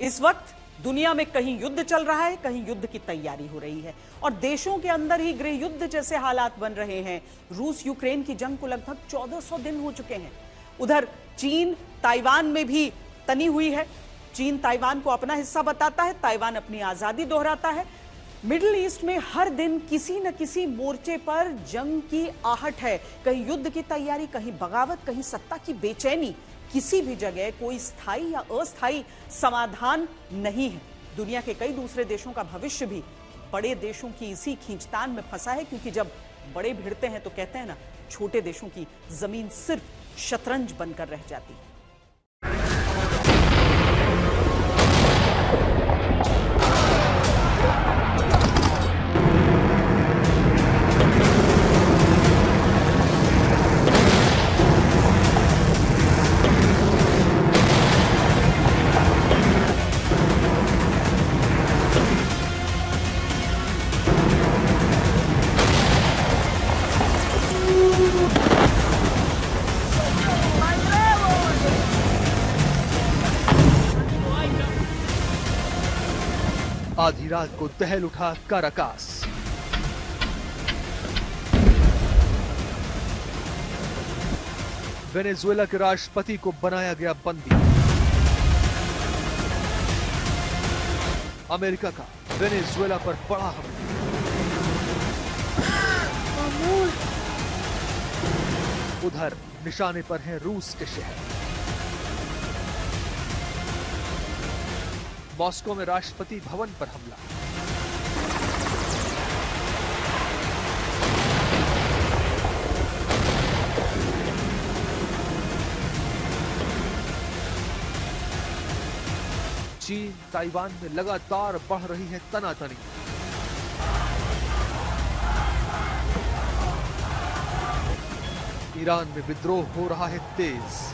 इस वक्त दुनिया में कहीं युद्ध चल रहा है, कहीं युद्ध की तैयारी हो रही है और देशों के अंदर ही गृह युद्ध जैसे हालात बन रहे हैं। रूस यूक्रेन की जंग को लगभग 1400 दिन हो चुके हैं। उधर चीन ताइवान में भी तनी हुई है। चीन ताइवान को अपना हिस्सा बताता है, ताइवान अपनी आजादी दोहराता है। मिडिल ईस्ट में हर दिन किसी न किसी मोर्चे पर जंग की आहट है। कहीं युद्ध की तैयारी, कहीं बगावत, कहीं सत्ता की बेचैनी। किसी भी जगह कोई स्थायी या अस्थायी समाधान नहीं है। दुनिया के कई दूसरे देशों का भविष्य भी बड़े देशों की इसी खींचतान में फंसा है, क्योंकि जब बड़े भिड़ते हैं तो कहते हैं ना, छोटे देशों की जमीन सिर्फ शतरंज बनकर रह जाती है। आधी रात को दहल उठा काराकास। वेनेजुएला के राष्ट्रपति को बनाया गया बंदी। अमेरिका का वेनेजुएला पर बड़ा हमला। उधर निशाने पर हैं रूस के शहर। मॉस्को में राष्ट्रपति भवन पर हमला। चीन ताइवान में लगातार बढ़ रही है तनातनी। ईरान में विद्रोह हो रहा है तेज।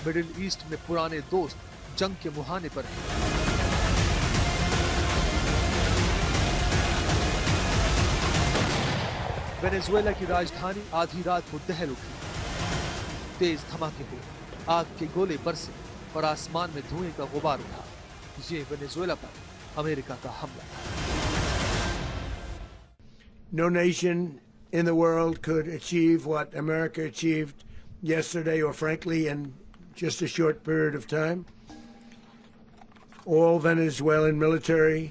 मिडिल ईस्ट में पुराने दोस्त जंग के मुहाने पर हैं। वेनेजुएला की राजधानी आधी रात को दहल उठी। तेज धमाके हुए, आग के गोले बरसे और आसमान में धुएं का गुबार उठा। ये वेनेजुएला पर अमेरिका का हमला। No nation in the world could achieve what America achieved yesterday, or frankly in just a short period of time. All Venezuelan military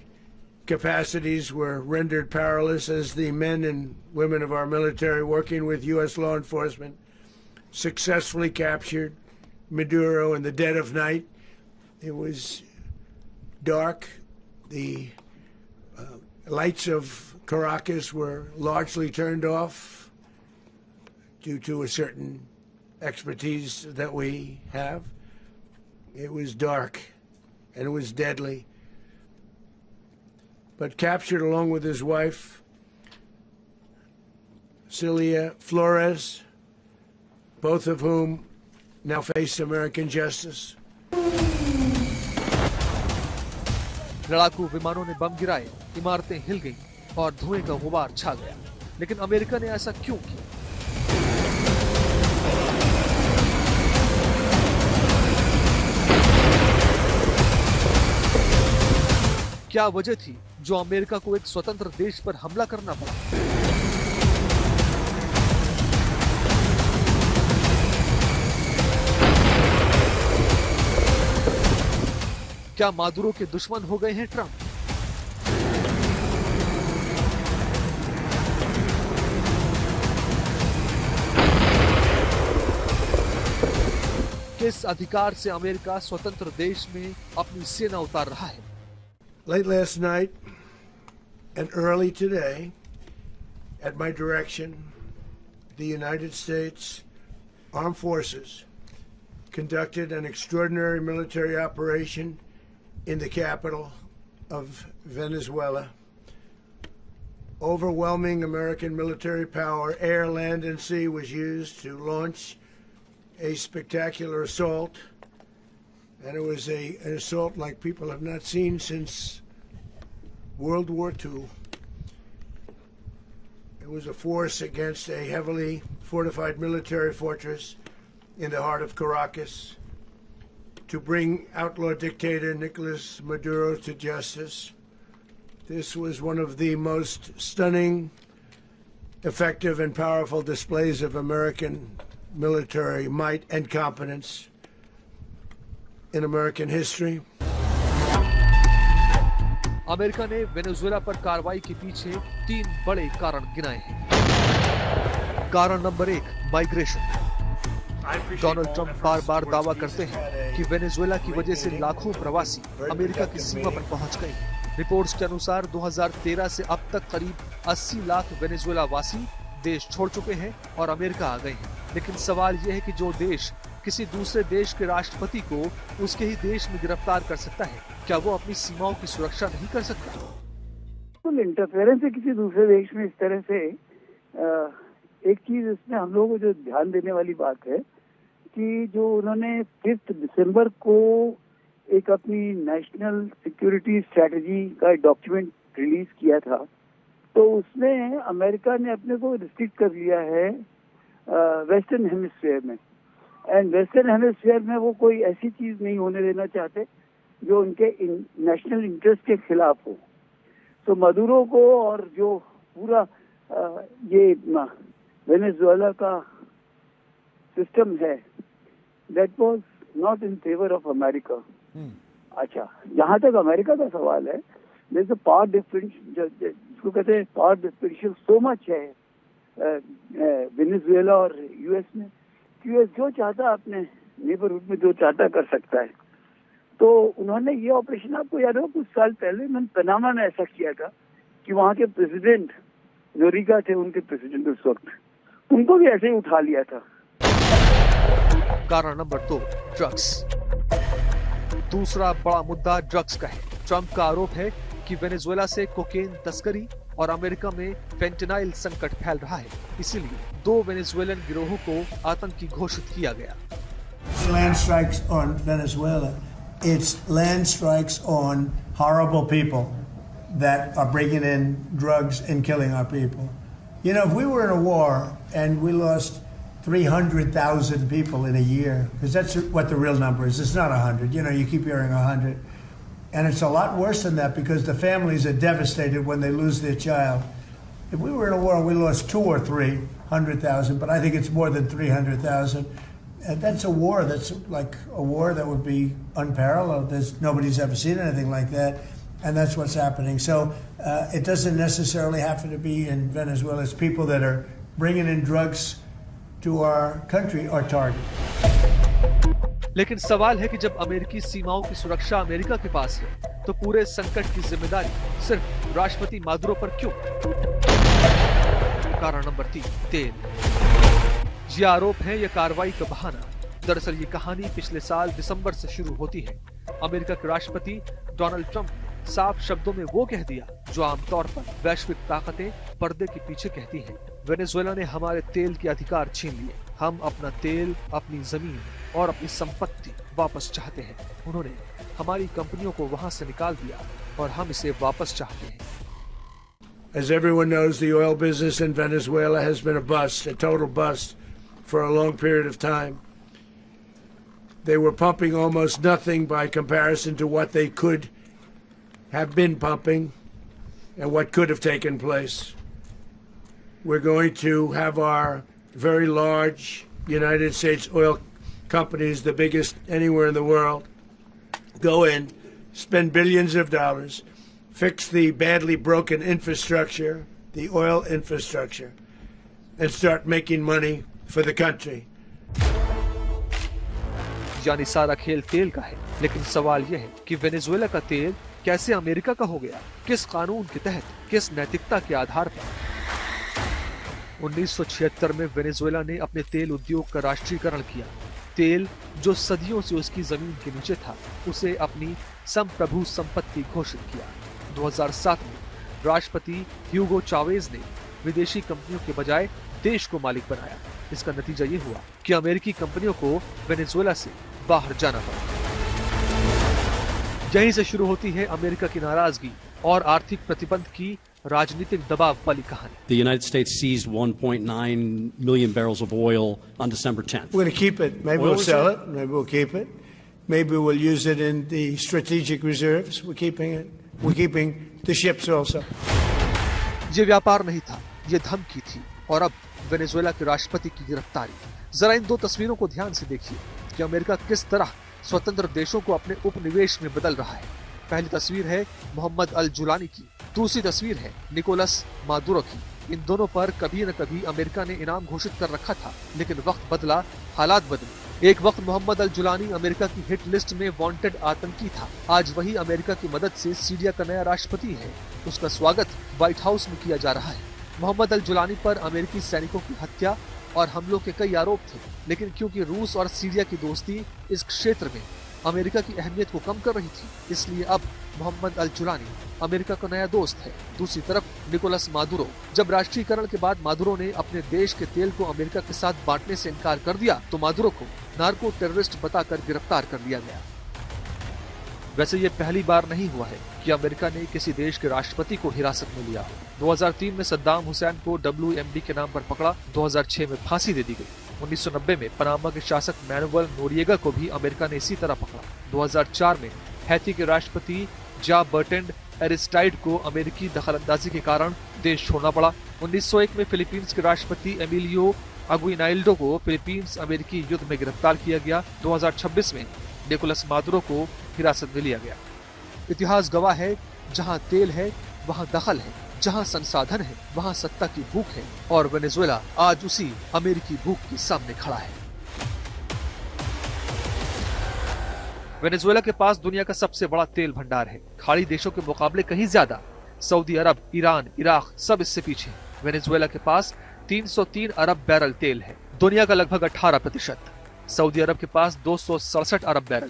capacities were rendered powerless as the men and women of our military, working with U.S. law enforcement, successfully captured Maduro in the dead of night. It was dark. The lights of Caracas were largely turned off due to a certain expertise that we have. It was dark and it was deadly. But captured along with his wife, Celia Flores, both of whom now face American justice. लड़ाकू विमानों ने बम गिराए, इमारतें हिल गईं और धुएं का गुबार छा गया। लेकिन अमेरिका ने ऐसा क्यों किया? क्या वजह थी जो अमेरिका को एक स्वतंत्र देश पर हमला करना पड़ा? क्या मादुरो के दुश्मन हो गए हैं ट्रंप? किस अधिकार से अमेरिका स्वतंत्र देश में अपनी सेना उतार रहा है? Late last night and early today, at my direction, the United States Armed Forces conducted an extraordinary military operation in the capital of Venezuela. Overwhelming American military power, air, land, and sea, was used to launch a spectacular assault. And it was an assault like people have not seen since World War II. It was a force against a heavily fortified military fortress in the heart of Caracas to bring outlaw dictator Nicolas Maduro to justice. This was one of the most stunning, effective, and powerful displays of American military might and competence in American history. America ने Venezuela पर कार्रवाई के पीछे 3 बड़े कारण गिनाए हैं। कारण number 1, migration. Donald Trump बार बार दावा करते हैं कि वेनेजुएला की वजह से लाखों प्रवासी अमेरिका की सीमा पर पहुंच गए हैं। रिपोर्ट्स के अनुसार 2013 से अब तक करीब 80 लाख वेनेजुएला वासी देश छोड़ चुके हैं और अमेरिका आ गए हैं। लेकिन सवाल यह है कि जो देश किसी दूसरे देश के राष्ट्रपति को उसके ही देश में गिरफ्तार कर सकता है, क्या वो अपनी सीमाओं की सुरक्षा नहीं कर सकता? तो इंटरफेरेंस है किसी दूसरे देश में इस तरह से एक चीज इसमें हम लोगों को जो ध्यान देने वाली बात है कि जो उन्होंने 5 दिसंबर को एक अपनी नेशनल सिक्योरिटी स्ट्रेटजी का डॉक्यूमेंट रिलीज किया था, तो उसमें अमेरिका ने अपने को रिस्ट्रिक्ट कर लिया है वेस्टर्न हेमिस्फीयर में। एंड वेस्टर्न हेमिस्फीयर में वो कोई ऐसी चीज नहीं होने देना चाहते जो उनके नेशनल इंटरेस्ट के खिलाफ हो। तो मदुरो को और जो पूरा ये वेनेजुएला का सिस्टम है, that was not in favour of America. अच्छा, जहां तक अमेरिका का सवाल है, there is a power differential, जिसको कहते हैं पावर डिफरेंशियल सो मच है वेनेजुएला और यूएस में। यूएस जो चाहता अपने नेबरहुड में जो चाहता कर सकता है। तो उन्होंने ये ऑपरेशन, आपको याद हो कुछ साल पहले उन्होंने पनामा में ऐसा किया था कि वहाँ के प्रेसिडेंट नोरिगा थे, उनके प्रेसिडेंट उस वक्त, उनको भी ऐसे ही उठा लिया था। कारण नंबर 2, ड्रग्स। दूसरा बड़ा मुद्दा ड्रग्स का है। ट्रंप का आरोप है कि वेनेजुएला से कोकेन तस्करी और अमेरिका में फेंटेनाइल संकट फैल रहा है, इसीलिए 2 वेनेजुएलन गिरोहों को आतंकी घोषित किया गया। Land strikes on Venezuela. It's land strikes on horrible people that are bringing in drugs and killing our people. You know, if we were in a war and we lost 300,000 people in a year, because that's what the real number is. It's not 100. You know, you keep hearing 100. And it's a lot worse than that because the families are devastated when they lose their child. If we were in a war and we lost 2 or 300,000, but I think it's more than 300,000, and that's a war that's like a war that would be unparalleled. Nobody's ever seen anything like that, and that's what's happening. So it doesn't necessarily have to be in Venezuela. It's people that are bringing in drugs to our country are target. लेकिन सवाल है कि जब अमेरिकी सीमाओं की सुरक्षा America के पास है, तो पूरे संकट की जिम्मेदारी सिर्फ राष्ट्रपति मादुरो पर क्यों? कारण नंबर 3, तेल। ये आरोप है या कार्रवाई का बहाना। दरअसल ये कहानी पिछले साल दिसंबर से शुरू होती है। अमेरिका के राष्ट्रपति डोनाल्ड ट्रंप ने साफ शब्दों में वो कह दिया जो आमतौर पर वैश्विक ताकतें पर्दे के पीछे कहती हैं। वेनेजुएला ने हमारे तेल के अधिकार छीन लिए। हम अपना तेल, अपनी जमीन और अपनी संपत्ति वापस चाहते हैं। उन्होंने हमारी कंपनियों को वहां से निकाल दिया और हम इसे वापस चाहते हैं। As everyone knows, the oil business in Venezuela has been a bust, a total bust, for a long period of time. They were pumping almost nothing by comparison to what they could have been pumping and what could have taken place. We're going to have our very large United States oil companies, the biggest anywhere in the world, go in, spend billions of dollars, fix the badly broken infrastructure, the oil infrastructure, and start making money for the country. यानी सारा खेल तेल का है, लेकिन सवाल यह है कि वेनेजुएला का तेल कैसे अमेरिका का हो गया? किस कानून के तहत, किस नैतिकता के आधार पर? 1976 में वेनेजुएला ने अपने तेल उद्योग का राष्ट्रीयकरण किया। तेल जो सदियों से उसकी जमीन के नीचे था, उसे अपनी संप्रभु संपत्ति घोषित किया। 2007 में राष्ट्रपति ह्यूगो चावेज ने विदेशी कंपनियों के बजाय देश को मालिक बनाया। इसका नतीजा ये हुआ कि अमेरिकी कंपनियों को वेनेजुएला से बाहर जाना पड़ा। यहीं से शुरू होती है अमेरिका की नाराजगी और आर्थिक प्रतिबंध की राजनीतिक दबाव वाली कहानी। The United States seized 1.9 million barrels of oil on December 10th. We're going to keep it. Maybe we'll sell it. Maybe we'll keep it. Maybe we'll use it in the strategic reserves. We're keeping it. We're keeping the ships also. ये व्यापार नहीं था, ये धमकी थी। और अब Venezuela के राष्ट्रपति की गिरफ्तारी। जरा इन दो तस्वीरों को ध्यान से देखिए कि अमेरिका किस तरह स्वतंत्र देशों को अपने उपनिवेश में बदल रहा है। पहली तस्वीर है मोहम्मद अल जुलानी की, दूसरी तस्वीर है निकोलस मादुरो की। इन दोनों पर कभी न कभी अमेरिका ने इनाम घोषित कर रखा था, लेकिन वक्त बदला, हालात बदले। एक वक्त मोहम्मद अल जुलानी अमेरिका की हिट लिस्ट में वांटेड आतंकी था। आज वही अमेरिका की मदद से सीरिया का नया राष्ट्रपति है। उसका स्वागत व्हाइट हाउस में किया जा रहा है। मोहम्मद अल जुलानी पर अमेरिकी सैनिकों की हत्या और हमलों के कई आरोप थे, लेकिन क्योंकि रूस और सीरिया की दोस्ती इस क्षेत्र में अमेरिका की अहमियत को कम कर रही थी, इसलिए अब मोहम्मद अल जुलानी अमेरिका का नया दोस्त है। दूसरी तरफ निकोलस मादुरो, जब राष्ट्रीयकरण के बाद मादुरो ने अपने देश के तेल को अमेरिका के साथ बांटने से इनकार कर दिया, तो मादुरो को नार्को टेररिस्ट बताकर गिरफ्तार कर लिया गया। वैसे ये पहली बार नहीं हुआ है कि अमेरिका ने किसी देश के राष्ट्रपति को हिरासत में लिया। 2003 में सद्दाम हुसैन को WMD के नाम पर पकड़ा, 2006 में फांसी दे दी गई। 1990 में पनामा के शासक मैनुअल नोरिएगा को भी अमेरिका ने इसी तरह पकड़ा। 2004 में हैती के राष्ट्रपति जा बर्टेंड एरिस्टाइड को अमेरिकी दखलंदाजी के कारण देश छोड़ना पड़ा। 1901 में फिलीपींस के राष्ट्रपति एमिलियो अगुइनाल्डो को फिलीपींस अमेरिकी युद्ध में गिरफ्तार किया गया। 2026 में निकोलस मादुरो को हिरासत में लिया गया। इतिहास गवाह है, जहां तेल है वहां दखल है, जहां संसाधन है वहां सत्ता की भूख है, और वेनेजुएला आज उसी अमेरिकी भूख के सामने खड़ा है। वेनेजुएला के पास दुनिया का सबसे बड़ा तेल भंडार है, खाड़ी देशों के मुकाबले कहीं ज्यादा। सऊदी अरब, ईरान, इराक सब इससे पीछे। वेनेजुएला के पास 303 अरब बैरल तेल है, दुनिया का लगभग 18%। सऊदी अरब के पास 267 अरब बैरल,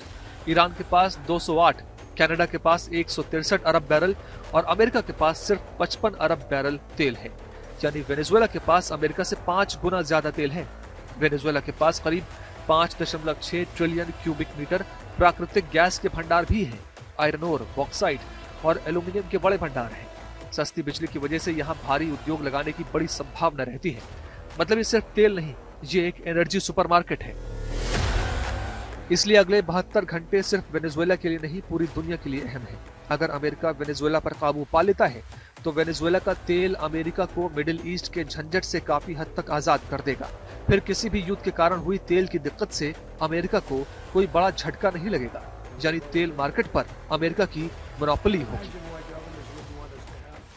ईरान के पास 208, कनाडा के पास 163 अरब बैरल और अमेरिका के पास सिर्फ 55 अरब बैरल तेल है। यानी वेनेजुएला के पास अमेरिका से 5 गुना ज्यादा तेल है। वेनेजुएला के पास करीब 5.6 ट्रिलियन क्यूबिक मीटर प्राकृतिक गैस के भंडार भी हैं। आयरन ओर, बॉक्साइट और एल्यूमिनियम के बड़े भंडार हैं। सस्ती बिजली की वजह से यहाँ भारी उद्योग लगाने की बड़ी संभावना रहती है। मतलब ये सिर्फ तेल नहीं, ये एक एनर्जी सुपरमार्केट है। इसलिए अगले 72 घंटे सिर्फ वेनेजुएला के लिए नहीं, पूरी दुनिया के लिए अहम है। अगर अमेरिका वेनेजुएला पर काबू पा लेता है तो वेनेजुएला का तेल अमेरिका को मिडिल ईस्ट के झंझट से काफी हद तक आजाद कर देगा। फिर किसी भी युद्ध के कारण हुई तेल की दिक्कत से अमेरिका को कोई बड़ा झटका नहीं लगेगा। यानी तेल मार्केट पर अमेरिका की मोनोपोली होगी।